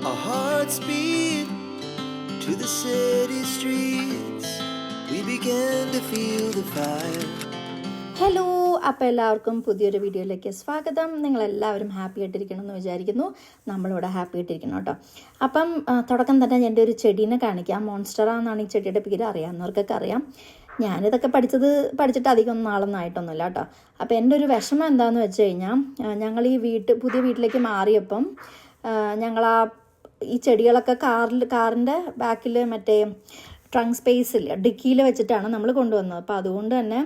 Our hearts beat to the city streets. We began to feel the fire. Hello, അപ്പോൾ എല്ലാവർക്കും പുതിയൊരു വീഡിയോയിലേക്ക് സ്വാഗതം. നിങ്ങളെല്ലാവരും ഹാപ്പി ആയിട്ടിരിക്കണം എന്ന് വിചാരിക്കുന്നു. നമ്മളിവിടെ ഹാപ്പി ആയിട്ടിരിക്കണം കേട്ടോ. അപ്പം തുടക്കം തന്നെ എൻ്റെ ഒരു ചെടീനെ കാണിക്കാം. മോൺസ്റ്ററ എന്നാണ് ഈ ചെടിയുടെ പേര്. അറിയാവുന്നവർക്കൊക്കെ അറിയാം. ഞാനിതൊക്കെ പഠിച്ചിട്ട് അധികം നാളൊന്നും ആയിട്ടൊന്നുമില്ല കേട്ടോ. അപ്പോൾ എൻ്റെ ഒരു വിഷമം എന്താണെന്ന് വെച്ച് കഴിഞ്ഞാൽ, ഞങ്ങൾ ഈ പുതിയ വീട്ടിലേക്ക് മാറിയപ്പം ഈ ചെടികളൊക്കെ കാറിൻ്റെ ബാക്കിൽ മറ്റേ ട്രങ്ക് സ്പേസിൽ ഡിക്കിയിൽ വെച്ചിട്ടാണ് നമ്മൾ കൊണ്ടുവന്നത്. അപ്പോൾ അതുകൊണ്ട് തന്നെ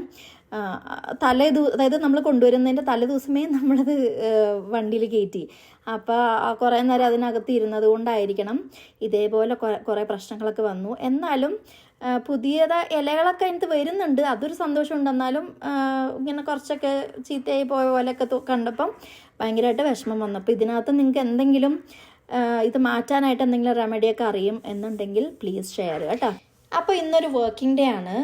അതായത് നമ്മൾ കൊണ്ടുവരുന്നതിൻ്റെ തലേദിവസമേ നമ്മളത് വണ്ടിയിൽ കയറ്റി. അപ്പോൾ കുറേ നേരം അതിനകത്ത് ഇരുന്നത് കൊണ്ടായിരിക്കണം ഇതേപോലെ കുറേ പ്രശ്നങ്ങളൊക്കെ വന്നു. എന്നാലും ഇലകളൊക്കെ അതിനകത്ത് വരുന്നുണ്ട്, അതൊരു സന്തോഷമുണ്ട്. എന്നാലും ഇങ്ങനെ കുറച്ചൊക്കെ ചീത്തയായി പോയ പോലെയൊക്കെ കണ്ടപ്പം ഭയങ്കരമായിട്ട് വിഷമം വന്നു. അപ്പോൾ ഇതിനകത്ത് നിങ്ങൾക്ക് എന്തെങ്കിലും ഇത് മാറ്റാനായിട്ട് എന്തെങ്കിലും റെമഡിയൊക്കെ അറിയും എന്നുണ്ടെങ്കിൽ പ്ലീസ് ഷെയർ കേട്ടോ. അപ്പോൾ ഇന്നൊരു വർക്കിംഗ് ഡേ ആണ്,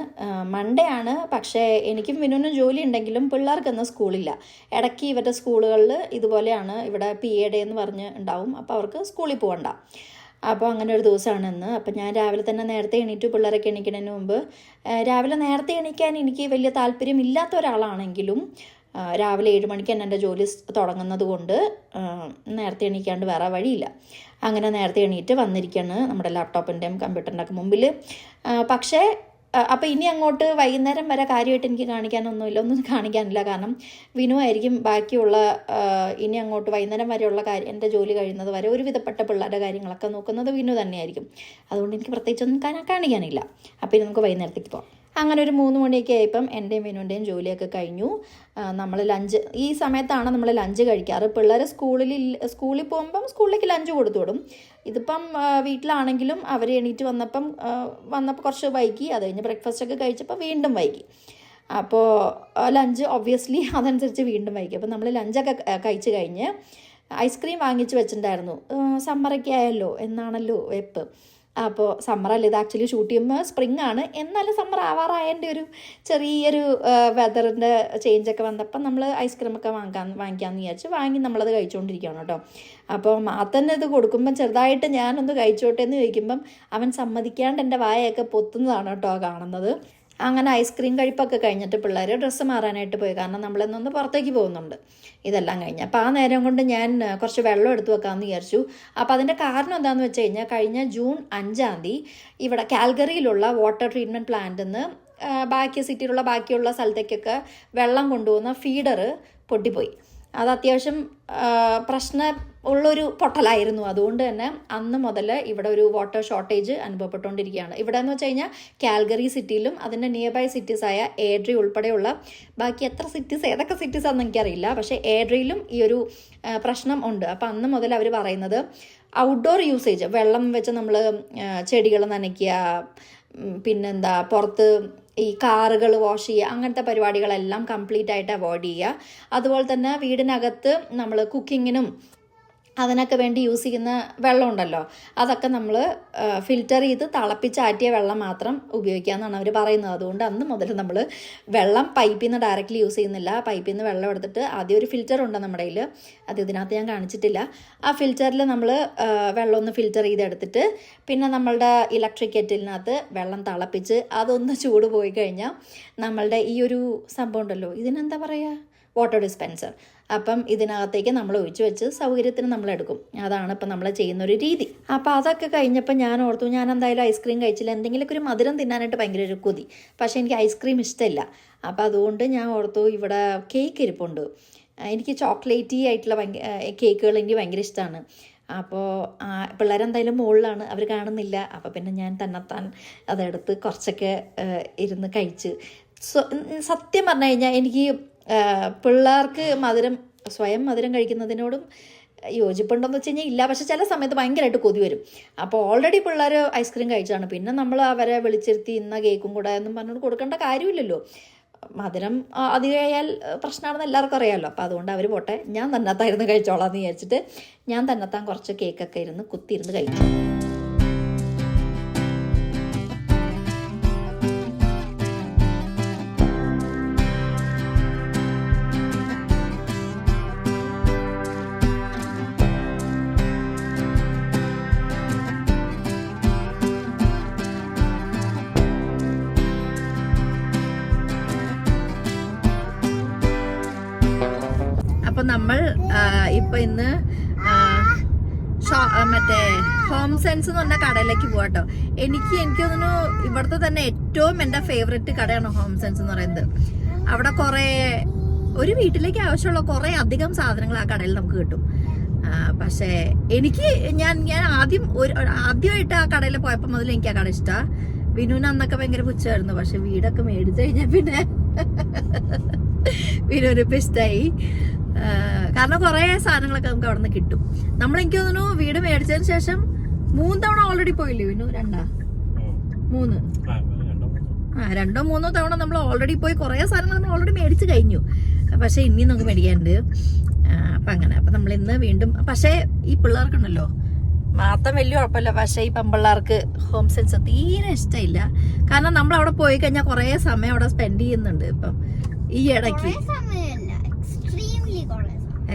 മൺഡേ ആണ്. പക്ഷേ എനിക്കും വിനുവിനും ജോലി ഉണ്ടെങ്കിലും പിള്ളേർക്കൊന്നും സ്കൂളില്ല. ഇടയ്ക്ക് ഇവരുടെ സ്കൂളുകളിൽ ഇതുപോലെയാണ്, ഇവിടെ PA ഡേ എന്ന് പറഞ്ഞ് ഉണ്ടാവും. അപ്പോൾ അവർക്ക് സ്കൂളിൽ പോകണ്ട. അപ്പോൾ അങ്ങനെ ഒരു ദിവസമാണ് ഇന്ന്. അപ്പോൾ ഞാൻ രാവിലെ തന്നെ നേരത്തെ എണീറ്റു. പിള്ളേരൊക്കെ എണീക്കുന്നതിന് മുമ്പ് രാവിലെ നേരത്തെ എണീക്കാൻ എനിക്ക് വലിയ താല്പര്യമില്ലാത്ത ഒരാളാണെങ്കിലും രാവിലെ 7 മണിക്ക് തന്നെ എൻ്റെ ജോലി തുടങ്ങുന്നത് കൊണ്ട് നേരത്തെ എണീക്കാണ്ട് വേറെ വഴിയില്ല. അങ്ങനെ നേരത്തെ എണീറ്റ് വന്നിരിക്കുകയാണ് നമ്മുടെ ലാപ്ടോപ്പിൻ്റെയും കമ്പ്യൂട്ടറിൻ്റെ ഒക്കെ മുമ്പിൽ. പക്ഷേ അപ്പോൾ ഇനി അങ്ങോട്ട് വൈകുന്നേരം വരെ കാര്യമായിട്ട് എനിക്ക് ഒന്നും കാണിക്കാനില്ല. കാരണം വിനു ആയിരിക്കും ബാക്കിയുള്ള ഇനി അങ്ങോട്ട് വൈകുന്നേരം വരെയുള്ള എൻ്റെ ജോലി കഴിയുന്നത് വരെ ഒരുവിധപ്പെട്ട പിള്ളേരുടെ കാര്യങ്ങളൊക്കെ നോക്കുന്നത് വിനു തന്നെയായിരിക്കും. അതുകൊണ്ട് എനിക്ക് പ്രത്യേകിച്ചൊന്നും കാണിക്കാനില്ല. അപ്പോൾ ഇനി നമുക്ക് വൈകുന്നേരത്തേക്ക് പോകാം. അങ്ങനെ ഒരു 3 മണിയൊക്കെ ആയപ്പം എൻ്റെയും വിനുവിൻ്റെയും ജോലിയൊക്കെ കഴിഞ്ഞു. നമ്മൾ ഈ സമയത്താണ് നമ്മൾ ലഞ്ച് കഴിക്കാറ്. പിള്ളേർ സ്കൂളിൽ പോകുമ്പം സ്കൂളിലേക്ക് ലഞ്ച് കൊടുത്തു വിടും. ഇതിപ്പം വീട്ടിലാണെങ്കിലും അവർ എണീറ്റ് വന്നപ്പോൾ കുറച്ച് വൈകി. അത് കഴിഞ്ഞ് ബ്രേക്ക്ഫാസ്റ്റൊക്കെ കഴിച്ചപ്പോൾ വീണ്ടും വൈകി. അപ്പോൾ ലഞ്ച് ഒബ്വിയസ്ലി അതനുസരിച്ച് വീണ്ടും വൈകി. അപ്പോൾ നമ്മൾ ലഞ്ചൊക്കെ കഴിച്ച് കഴിഞ്ഞ് ഐസ്ക്രീം വാങ്ങിച്ച് വെച്ചിട്ടുണ്ടായിരുന്നു. സമ്മറൊക്കെ ആയല്ലോ, എന്നാണല്ലോ വെപ്പ്. അപ്പോൾ സമ്മറല്ല, ഇത് ആക്ച്വലി ഷൂട്ട് ചെയ്യുമ്പോൾ സ്പ്രിംഗ് ആണ്. എന്നാലും സമ്മർ ആവാറായതിൻ്റെ ഒരു ചെറിയൊരു വെതറിൻ്റെ ചേഞ്ചൊക്കെ വന്നപ്പം നമ്മൾ ഐസ്ക്രീമൊക്കെ വാങ്ങിക്കാമെന്ന് വിചാരിച്ച് നമ്മളത് കഴിച്ചുകൊണ്ടിരിക്കുകയാണ് കേട്ടോ. അപ്പോൾ മാത്തന്നെ ഇത് കൊടുക്കുമ്പം ചെറുതായിട്ട് ഞാനൊന്ന് കഴിച്ചോട്ടെ എന്ന് ചോദിക്കുമ്പം അവൻ സമ്മതിക്കാണ്ട് എൻ്റെ വായൊക്കെ പൊത്തുന്നതാണ് കേട്ടോ കാണുന്നത്. അങ്ങനെ ഐസ്ക്രീം കഴിപ്പൊക്കെ കഴിഞ്ഞിട്ട് പിള്ളേർ ഡ്രസ്സ് മാറാനായിട്ട് പോയി. കാരണം നമ്മളിന്നൊന്ന് പുറത്തേക്ക് പോകുന്നുണ്ട്. ഇതെല്ലാം കഴിഞ്ഞ് അപ്പോൾ ആ നേരം കൊണ്ട് ഞാൻ കുറച്ച് വെള്ളം എടുത്തു വെക്കാമെന്ന് വിചാരിച്ചു. അപ്പോൾ അതിൻ്റെ കാരണം എന്താണെന്ന് വെച്ച് കഴിഞ്ഞാൽ, കഴിഞ്ഞ ജൂൺ 5 ഇവിടെ കാൽഗറിയിലുള്ള വാട്ടർ ട്രീറ്റ്മെൻറ്റ് പ്ലാന്റിൽ നിന്ന് സിറ്റിയിലുള്ള ബാക്കിയുള്ള സ്ഥലത്തേക്കൊക്കെ വെള്ളം കൊണ്ടുപോകുന്ന ഫീഡർ പൊട്ടിപ്പോയി. അത് അത്യാവശ്യം പ്രശ്നമുള്ളൊരു പൊട്ടലായിരുന്നു. അതുകൊണ്ട് തന്നെ അന്ന് മുതൽ ഇവിടെ ഒരു വാട്ടർ ഷോർട്ടേജ് അനുഭവപ്പെട്ടുകൊണ്ടിരിക്കുകയാണ്. ഇവിടെ എന്ന് വെച്ച് കഴിഞ്ഞാൽ കാൽഗറി സിറ്റിയിലും അതിൻ്റെ നിയർ സിറ്റീസായ ഏഡ്രി ഉൾപ്പെടെയുള്ള ബാക്കി ഏതൊക്കെ സിറ്റീസാണെന്ന് എനിക്കറിയില്ല, പക്ഷേ ഏഡ്രിയിലും ഈ ഒരു പ്രശ്നം ഉണ്ട്. അപ്പം അന്ന് മുതൽ അവർ പറയുന്നത് ഔട്ട്ഡോർ യൂസേജ്, വെള്ളം വെച്ച് നമ്മൾ ചെടികൾ നനയ്ക്കുക, പിന്നെന്താ പുറത്ത് ഈ കാറുകൾ വാഷ് ചെയ്യുക, അങ്ങനത്തെ പരിപാടികളെല്ലാം കംപ്ലീറ്റ് ആയിട്ട് അവോയ്ഡ് ചെയ്യുക. അതുപോലെ തന്നെ വീടിനകത്ത് നമ്മൾ കുക്കിങ്ങിനും അതിനൊക്കെ വേണ്ടി യൂസ് ചെയ്യുന്ന വെള്ളം ഉണ്ടല്ലോ, അതൊക്കെ നമ്മൾ ഫിൽറ്റർ ചെയ്ത് തിളപ്പിച്ചാറ്റിയ വെള്ളം മാത്രം ഉപയോഗിക്കുക എന്നാണ് അവർ പറയുന്നത്. അതുകൊണ്ട് അന്ന് മുതൽ നമ്മൾ വെള്ളം പൈപ്പിൽ നിന്ന് ഡയറക്റ്റ്ലി യൂസ് ചെയ്യുന്നില്ല. പൈപ്പിൽ നിന്ന് വെള്ളം എടുത്തിട്ട് ആദ്യം ഒരു ഫിൽറ്റർ ഉണ്ട് നമ്മുടെ കയ്യിൽ, അത് ഇതിനകത്ത് ഞാൻ കാണിച്ചിട്ടില്ല. ആ ഫിൽറ്ററിൽ നമ്മൾ വെള്ളം ഒന്ന് ഫിൽറ്റർ ചെയ്തെടുത്തിട്ട് പിന്നെ നമ്മളുടെ ഇലക്ട്രിക് കെറ്റിലിനകത്ത് വെള്ളം തിളപ്പിച്ച് അതൊന്ന് ചൂട് പോയി കഴിഞ്ഞാൽ നമ്മളുടെ ഈ ഒരു സംഭവം ഉണ്ടല്ലോ, ഇതിനെന്താ പറയുക, വാട്ടർ ഡിസ്പെൻസർ, അപ്പം ഇതിനകത്തേക്ക് നമ്മൾ ഒഴിച്ചു വെച്ച് സൗകര്യത്തിന് നമ്മൾ എടുക്കും. അതാണ് ഇപ്പം നമ്മൾ ചെയ്യുന്നൊരു രീതി. അപ്പോൾ അതൊക്കെ കഴിഞ്ഞപ്പോൾ ഞാൻ ഓർത്തു, ഞാൻ എന്തായാലും ഐസ്ക്രീം കഴിച്ചില്ല, എന്തെങ്കിലുമൊക്കെ ഒരു മധുരം തിന്നാനായിട്ട് ഭയങ്കര ഒരു കൊതി. പക്ഷേ എനിക്ക് ഐസ്ക്രീം ഇഷ്ടമില്ല. അപ്പോൾ അതുകൊണ്ട് ഞാൻ ഓർത്തു ഇവിടെ കേക്ക് ഇരിപ്പുണ്ട്. എനിക്ക് ചോക്ലേറ്റി ആയിട്ടുള്ള കേക്കുകൾ എനിക്ക് ഭയങ്കര ഇഷ്ടമാണ്. അപ്പോൾ പിള്ളേരെന്തായാലും മുകളിലാണ്, അവർ കാണുന്നില്ല. അപ്പോൾ പിന്നെ ഞാൻ തന്നെത്താൻ അതെടുത്ത് കുറച്ചൊക്കെ ഇരുന്ന് കഴിച്ച്. സത്യം പറഞ്ഞു കഴിഞ്ഞാൽ എനിക്ക് പിള്ളേർക്ക് സ്വയം മധുരം കഴിക്കുന്നതിനോടും യോജിപ്പുണ്ടോയെന്ന് വെച്ച് കഴിഞ്ഞാൽ ഇല്ല. പക്ഷെ ചില സമയത്ത് ഭയങ്കരമായിട്ട് കൊതി വരും. അപ്പോൾ ഓൾറെഡി പിള്ളേർ ഐസ്ക്രീം കഴിച്ചതാണ്, പിന്നെ നമ്മൾ അവരെ വിളിച്ചിരുത്തി ഇന്ന കേക്കും കൂടെ എന്നും പറഞ്ഞുകൊണ്ട് കൊടുക്കേണ്ട കാര്യമില്ലല്ലോ. മധുരം അധികമായാൽ പ്രശ്നമാണെന്ന് എല്ലാവർക്കും അറിയാമല്ലോ. അപ്പോൾ അതുകൊണ്ട് അവർ പോട്ടെ, ഞാൻ തന്നെത്തായിരുന്നു കഴിച്ചോളാം എന്ന് വിചാരിച്ചിട്ട് ഞാൻ തന്നെത്താൻ കുറച്ച് കേക്കൊക്കെ കുത്തിയിരുന്ന് കഴിച്ചു. അപ്പൊ ഇന്ന് മറ്റേ ഹോം സെൻസ് എന്ന് പറഞ്ഞ കടയിലേക്ക് പോവാട്ടോ. എനിക്ക് തോന്നുന്നു ഇവിടുത്തെ തന്നെ ഏറ്റവും എൻ്റെ ഫേവറേറ്റ് കടയാണ് ഹോം സെൻസ് എന്ന് പറയുന്നത്. അവിടെ കുറെ ഒരു വീട്ടിലേക്ക് ആവശ്യമുള്ള കുറെ അധികം സാധനങ്ങൾ ആ കടയിൽ നമുക്ക് കിട്ടും. പക്ഷേ എനിക്ക് ഞാൻ ആദ്യമായിട്ട് ആ കടയിൽ പോയപ്പോൾ മുതൽ എനിക്ക് ആ കട ഇഷ്ടമാണ്. വിനുവിന് അന്നൊക്കെ ഭയങ്കര പുച്ഛമായിരുന്നു. പക്ഷെ വീടൊക്കെ മേടിച്ചു കഴിഞ്ഞാൽ പിന്നെ വിനുവിനിപ്പോൾ ഇഷ്ടമായി. കാരണം കുറെ സാധനങ്ങളൊക്കെ നമുക്ക് അവിടെ നിന്ന് കിട്ടും. എനിക്ക് തോന്നുന്നു വീട് മേടിച്ചതിന് ശേഷം 3 തവണ ഓൾറെഡി പോയില്ലേ വിനു? 2-3 തവണ നമ്മൾ ഓൾറെഡി പോയി. കുറെ സാധനങ്ങൾ നമ്മൾ ഓൾറെഡി മേടിച്ചു കഴിഞ്ഞു. പക്ഷെ ഇനി നമുക്ക് മേടിക്കാനുണ്ട്. അപ്പൊ അങ്ങനെ നമ്മൾ ഇന്ന് വീണ്ടും. പക്ഷെ ഈ പിള്ളേർക്കുണ്ടല്ലോ മാത്രം വലിയ കുഴപ്പമില്ല. പക്ഷെ ഈ പെൺപിള്ളേർക്ക് ഹോം സെൻസ് തീരെ ഇഷ്ടമില്ല. കാരണം നമ്മൾ അവിടെ പോയി കഴിഞ്ഞാൽ കുറെ സമയം അവിടെ സ്പെൻഡ് ചെയ്യുന്നുണ്ട്. ഇപ്പം ഈ ഇടയ്ക്ക്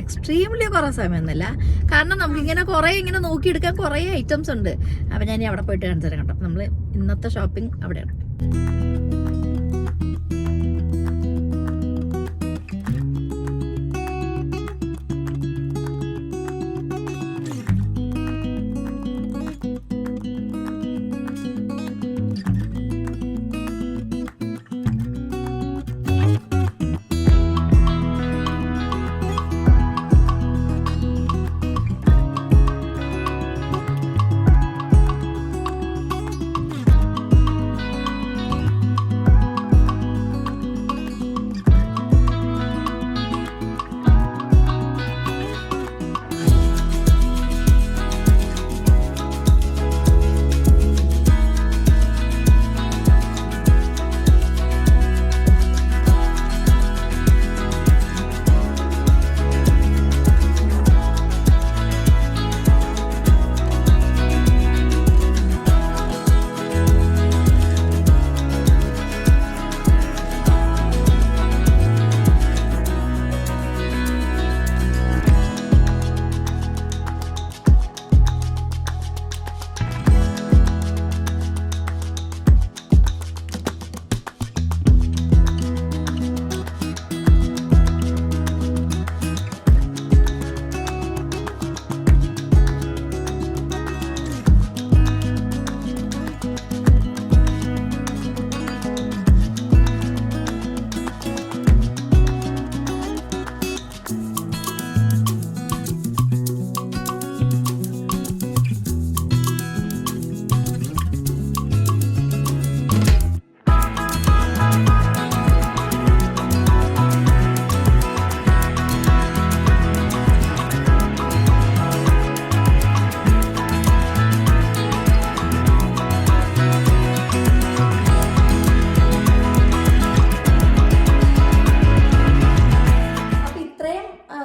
എക്സ്ട്രീംലി കുറെ സമയമൊന്നുമില്ല. കാരണം നമുക്കിങ്ങനെ കുറെ ഇങ്ങനെ നോക്കിയെടുക്കാൻ കുറെ ഐറ്റംസ് ഉണ്ട്. അപ്പൊ ഞാൻ അവിടെ പോയിട്ട് കാണിച്ചു തരാം കേട്ടോ. നമ്മള് ഇന്നത്തെ ഷോപ്പിംഗ് അവിടെയാണ്.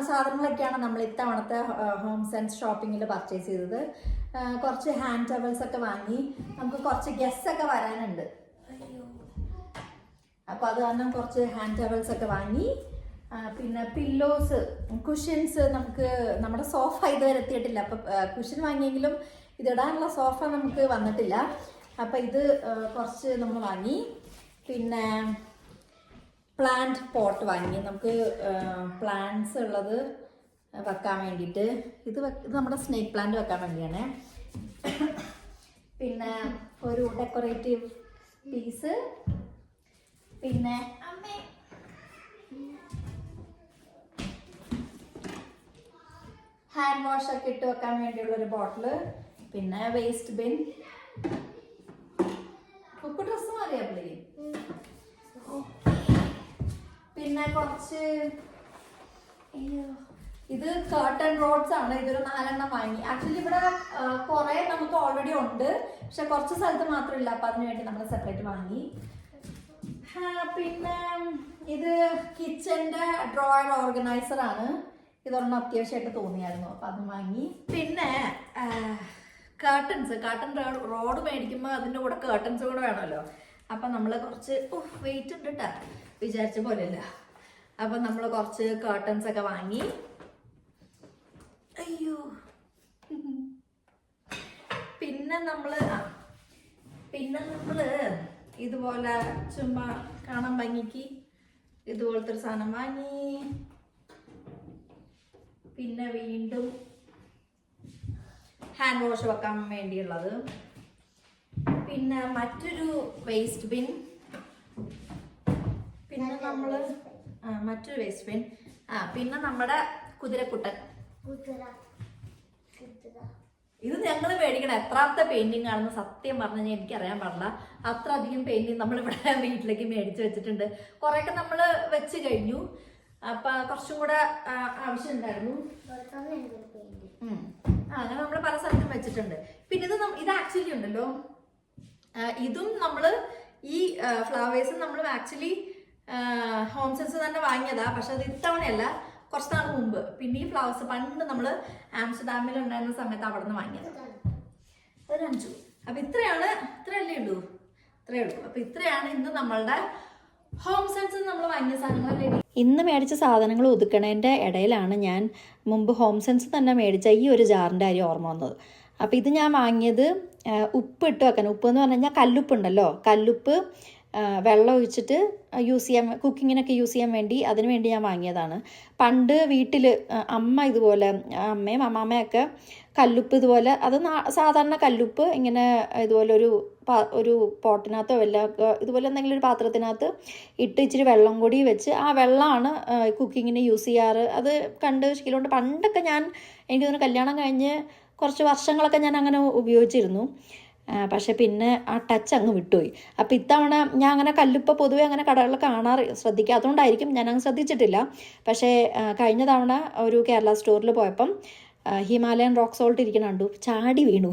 സാധനങ്ങളൊക്കെയാണ് നമ്മൾ ഇത്തവണത്തെ ഹോം സെൻസ് ഷോപ്പിങ്ങിൽ പർച്ചേസ് ചെയ്തത്. കുറച്ച് ഹാൻഡ് ടവൽസ് ഒക്കെ വാങ്ങി. നമുക്ക് കുറച്ച് ഗസ്റ്റ് ഒക്കെ വരാനുണ്ട്. അപ്പോൾ അത് കാരണം കുറച്ച് ഹാൻഡ് ടവൽസ് ഒക്കെ വാങ്ങി. പിന്നെ പില്ലോസ്, കുഷ്യൻസ്. നമുക്ക് നമ്മുടെ സോഫ ഇതുവരെ എത്തിയിട്ടില്ല. അപ്പോൾ കുഷ്യൻ വാങ്ങിയെങ്കിലും ഇതിടാനുള്ള സോഫ നമുക്ക് വന്നിട്ടില്ല. അപ്പോൾ ഇത് കുറച്ച് നമ്മൾ വാങ്ങി. പിന്നെ പ്ലാന്റ് പോട്ട് വാങ്ങി. നമുക്ക് പ്ലാന്റ്സ് ഉള്ളത് വെക്കാൻ വേണ്ടിയിട്ട്. ഇത് നമ്മുടെ സ്നേക്ക് പ്ലാന്റ് വെക്കാൻ വേണ്ടിയാണ്. പിന്നെ ഒരു ഡെക്കറേറ്റീവ് പീസ്. പിന്നെ ഹാൻഡ് വാഷ് ഒക്കെ ഇട്ട് വെക്കാൻ വേണ്ടിയുള്ളൊരു ബോട്ടില്. പിന്നെ വേസ്റ്റ് ബിൻ. ഉപ്പ് ഡ്രസ്സ് മാറിയാപ്പില്ലേ. പിന്നെ കുറച്ച് ഇത് കർട്ടൺ റോഡ്സ് ആണ്. ഇതൊരു 4 എണ്ണം വാങ്ങി. ആക്ച്വലി ഇവിടെ കുറെ നമുക്ക് ഓൾറെഡി ഉണ്ട്. പക്ഷെ കുറച്ച് സ്ഥലത്ത് മാത്രമില്ല. അപ്പൊ അതിന് വേണ്ടി നമ്മൾ സെപ്പറേറ്റ് വാങ്ങി. പിന്നെ ഇത് കിച്ചന്റെ ഡ്രോയർ ഓർഗനൈസർ ആണ്. ഇതൊരെണ്ണം അത്യാവശ്യമായിട്ട് തോന്നിയായിരുന്നു. അപ്പൊ അതും വാങ്ങി. പിന്നെ കർട്ടൻ റോഡ് മേടിക്കുമ്പോൾ അതിൻ്റെ കൂടെ കർട്ടൻസ് കൂടെ വേണമല്ലോ. അപ്പൊ നമ്മൾ കുറച്ച് വെയിറ്റ് ഉണ്ട് കേട്ടാ, വിചാരിച്ച പോലെയല്ല. അപ്പൊ നമ്മൾ കുറച്ച് കർട്ടൻസ് ഒക്കെ വാങ്ങി. അയ്യോ. പിന്നെ നമ്മള് ഇതുപോലെ ചുമ്മാ കാണാൻ ഭംഗിക്ക് ഇതുപോലത്തെ ഒരു സാധനം വാങ്ങി. പിന്നെ വീണ്ടും ഹാൻഡ് വാഷ് വെക്കാൻ വേണ്ടിയുള്ളത്, പിന്നെ മറ്റൊരു വേസ്റ്റ് ബിൻ, പിന്നെ നമ്മള് മറ്റൊരു വേസ്റ്റ് ബിൻ, പിന്നെ നമ്മുടെ കുതിരക്കുട്ടൻ. ഇത് ഞങ്ങൾ മേടിക്കണം. എത്രാമത്തെ പെയിന്റിംഗ് ആണെന്ന് സത്യം പറഞ്ഞു കഴിഞ്ഞാൽ എനിക്കറിയാൻ പാടില്ല. അത്ര അധികം പെയിന്റിങ് നമ്മളിവിടെ വീട്ടിലേക്ക് മേടിച്ച് വെച്ചിട്ടുണ്ട്. കുറേയൊക്കെ നമ്മൾ വെച്ച് കഴിഞ്ഞു. അപ്പൊ കുറച്ചും കൂടെ ആവശ്യമുണ്ടായിരുന്നു. അങ്ങനെ നമ്മൾ പല സ്ഥലത്തും വെച്ചിട്ടുണ്ട്. പിന്നെ ഇത് ആക്ച്വലി ഉണ്ടല്ലോ, ഇതും നമ്മള് ഈ ഫ്ലവേഴ്സ് നമ്മൾ ആക്ച്വലി ഹോം സെൻസ് തന്നെ വാങ്ങിയതാ. പക്ഷെ അത് ഇത്തവണയല്ല, കുറച്ച് നാൾ മുമ്പ്. പിന്നെ ഈ ഫ്ലവേഴ്സ് പണ്ട് നമ്മള് ആംസ്റ്റർഡാമിൽ ഉണ്ടായിരുന്ന സമയത്ത് അവിടെ നിന്ന് വാങ്ങിയത്. അത് അഞ്ചു. അപ്പൊ ഇത്രയല്ലേ ഉള്ളൂ. അപ്പൊ ഇത്രയാണ് ഇന്ന് നമ്മളുടെ ഹോം സെൻസ് നമ്മൾ വാങ്ങിയ സാധനങ്ങളല്ലേ. ഇന്ന് മേടിച്ച സാധനങ്ങൾ ഒതുക്കണേൻ്റെ ഇടയിലാണ് ഞാൻ മുമ്പ് ഹോം സെൻസ് തന്നെ മേടിച്ച ഈ ഒരു ജാറിൻ്റെ കാര്യം ഓർമ്മ വന്നത്. അപ്പോൾ ഇത് ഞാൻ വാങ്ങിയത് ഉപ്പ് ഇട്ട് വെക്കാൻ. ഉപ്പ് എന്ന് പറഞ്ഞു കഴിഞ്ഞാൽ കല്ലുപ്പുണ്ടല്ലോ, കല്ലുപ്പ് വെള്ളം ഒഴിച്ചിട്ട് യൂസ് ചെയ്യാൻ, കുക്കിങ്ങിനൊക്കെ യൂസ് ചെയ്യാൻ വേണ്ടി, അതിന് വേണ്ടി ഞാൻ വാങ്ങിയതാണ്. പണ്ട് വീട്ടിൽ അമ്മ ഇതുപോലെ, അമ്മയും അമ്മാമ്മയൊക്കെ കല്ലുപ്പ് ഇതുപോലെ, അത് സാധാരണ കല്ലുപ്പ് ഇങ്ങനെ ഇതുപോലെ ഒരു പോട്ടിനകത്തോ ഇതുപോലെ എന്തെങ്കിലും ഒരു പാത്രത്തിനകത്ത് ഇട്ട് ഇച്ചിരി വെള്ളം കൂടി വെച്ച്, ആ വെള്ളമാണ് കുക്കിങ്ങിന് യൂസ് ചെയ്യാറ്. അത് കണ്ട് ശീലമുണ്ട്. പണ്ടൊക്കെ എനിക്ക് തോന്നുന്നു കല്യാണം കഴിഞ്ഞ് കുറച്ച് വർഷങ്ങളൊക്കെ ഞാൻ അങ്ങനെ ഉപയോഗിച്ചിരുന്നു. പക്ഷെ പിന്നെ ആ ടച്ച് അങ്ങ് വിട്ടുപോയി. അപ്പം ഇത്തവണ ഞാൻ അങ്ങനെ കല്ലുപ്പ് പൊതുവെ അങ്ങനെ കടകളിൽ ശ്രദ്ധിക്കാത്തതുകൊണ്ടായിരിക്കും ഞാനങ്ങ് ശ്രദ്ധിച്ചിട്ടില്ല. പക്ഷേ കഴിഞ്ഞ തവണ ഒരു കേരള സ്റ്റോറിൽ പോയപ്പം ഹിമാലയൻ റോക്ക് സോൾട്ട് ഇരിക്കണ കണ്ടു, ചാടി വീണു.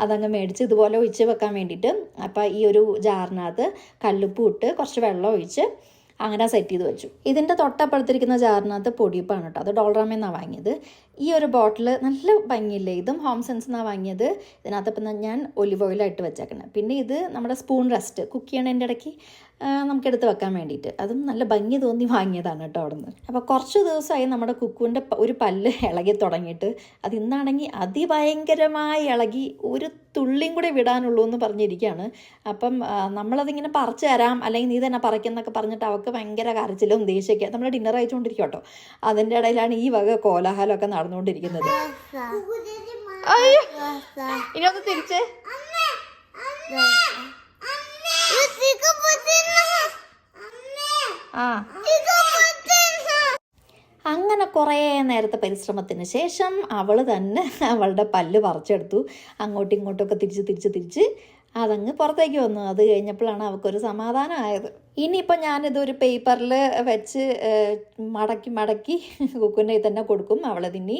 അതങ്ങ് മേടിച്ച് ഇതുപോലെ ഒഴിച്ച് വെക്കാൻ വേണ്ടിയിട്ട്. അപ്പം ഈ ഒരു ജാറിനകത്ത് കല്ലുപ്പ് ഇട്ട് കുറച്ച് വെള്ളം ഒഴിച്ച് അങ്ങനെ സെറ്റ് ചെയ്ത് വെച്ചു. ഇതിൻ്റെ തൊട്ടപ്പുറത്തിരിക്കുന്ന ജാറിനകത്ത് പൊടിയപ്പാണ് കേട്ടോ, അത് ഡോളറാമെന്നാണ് വാങ്ങിയത്. ഈ ഒരു ബോട്ടിൽ നല്ല ഭംഗിയില്ലേ, ഇതും ഹോം സെൻസ് എന്നാണ് വാങ്ങിയത്. ഇതിനകത്ത് ഇപ്പം ഞാൻ ഒലിവ് ഓയിലായിട്ട് വെച്ചേക്കണം. പിന്നെ ഇത് നമ്മുടെ സ്പൂൺ റെസ്റ്റ്, കുക്ക് ചെയ്യണതിൻ്റെ ഇടയ്ക്ക് നമുക്കെടുത്ത് വെക്കാൻ വേണ്ടിയിട്ട്, അതും നല്ല ഭംഗി തോന്നി വാങ്ങിയതാണ് കേട്ടോ അവിടെ നിന്ന്. അപ്പോൾ കുറച്ച് ദിവസമായി നമ്മുടെ കുക്കുവിൻ്റെ ഒരു പല്ല് ഇളകി തുടങ്ങിയിട്ട്. അത് ഇന്നാണെങ്കിൽ അതിഭയങ്കരമായി ഇളകി, ഒരു തുള്ളിയും കൂടെ വിടാനുള്ളൂ എന്ന് പറഞ്ഞിരിക്കുകയാണ്. അപ്പം നമ്മളതിങ്ങനെ പറിച്ചു തരാം, അല്ലെങ്കിൽ നീ തന്നെ പറിക്കുന്നൊക്കെ പറഞ്ഞിട്ട് അവൾക്ക് ഭയങ്കര കരച്ചിലും ദേഷ്യമൊക്കെ. നമ്മൾ ഡിന്നർ അയച്ചുകൊണ്ടിരിക്കും കേട്ടോ, അതിൻ്റെ ഇടയിലാണ് ഈ വക കോലാഹലമൊക്കെ നടന്നുകൊണ്ടിരിക്കുന്നത്. ഇനി ഒന്ന് തിരിച്ച് അങ്ങനെ കുറേ നേരത്തെ പരിശ്രമത്തിന് ശേഷം അവൾ തന്നെ അവളുടെ പല്ല് പറിച്ചെടുത്തു. അങ്ങോട്ടും ഇങ്ങോട്ടൊക്കെ തിരിച്ച് അതങ്ങ് പുറത്തേക്ക് വന്നു. അത് കഴിഞ്ഞപ്പോഴാണ് അവൾക്കൊരു സമാധാനമായത്. ഇനിയിപ്പോൾ ഞാനിതൊരു പേപ്പറിൽ വെച്ച് മടക്കി കുക്കുൻ്റെ തന്നെ കൊടുക്കും. അവളതിനി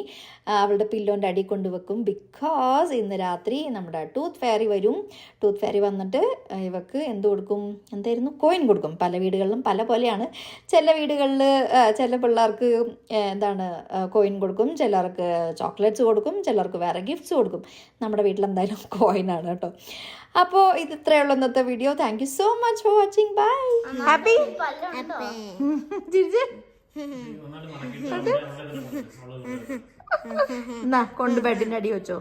അവളുടെ പില്ലോൻ്റെ അടി കൊണ്ടുവെക്കും. ബിക്കോസ് ഇന്ന് രാത്രി നമ്മുടെ ടൂത്ത് ഫെയറി വരും. ടൂത്ത് ഫെയറി വന്നിട്ട് ഇവക്ക് എന്ത് കൊടുക്കും, എന്തായിരുന്നു, കോയിൻ കൊടുക്കും. പല വീടുകളിലും പല പോലെയാണ്. ചില വീടുകളിൽ ചില പിള്ളേർക്ക് കോയിൻ കൊടുക്കും, ചിലർക്ക് ചോക്ലേറ്റ്സ് കൊടുക്കും, ചിലർക്ക് വേറെ ഗിഫ്റ്റ്സ് കൊടുക്കും. നമ്മുടെ വീട്ടിലെന്തായാലും കോയിനാണ് കേട്ടോ. അപ്പോൾ ഇത് ഇത്രയേ ഉള്ളൂ ഇന്നത്തെ video. Thank you so much for watching. Bye. Happy എന്നാ കൊണ്ട് ബെഡിന്റെ അടി വെച്ചോ.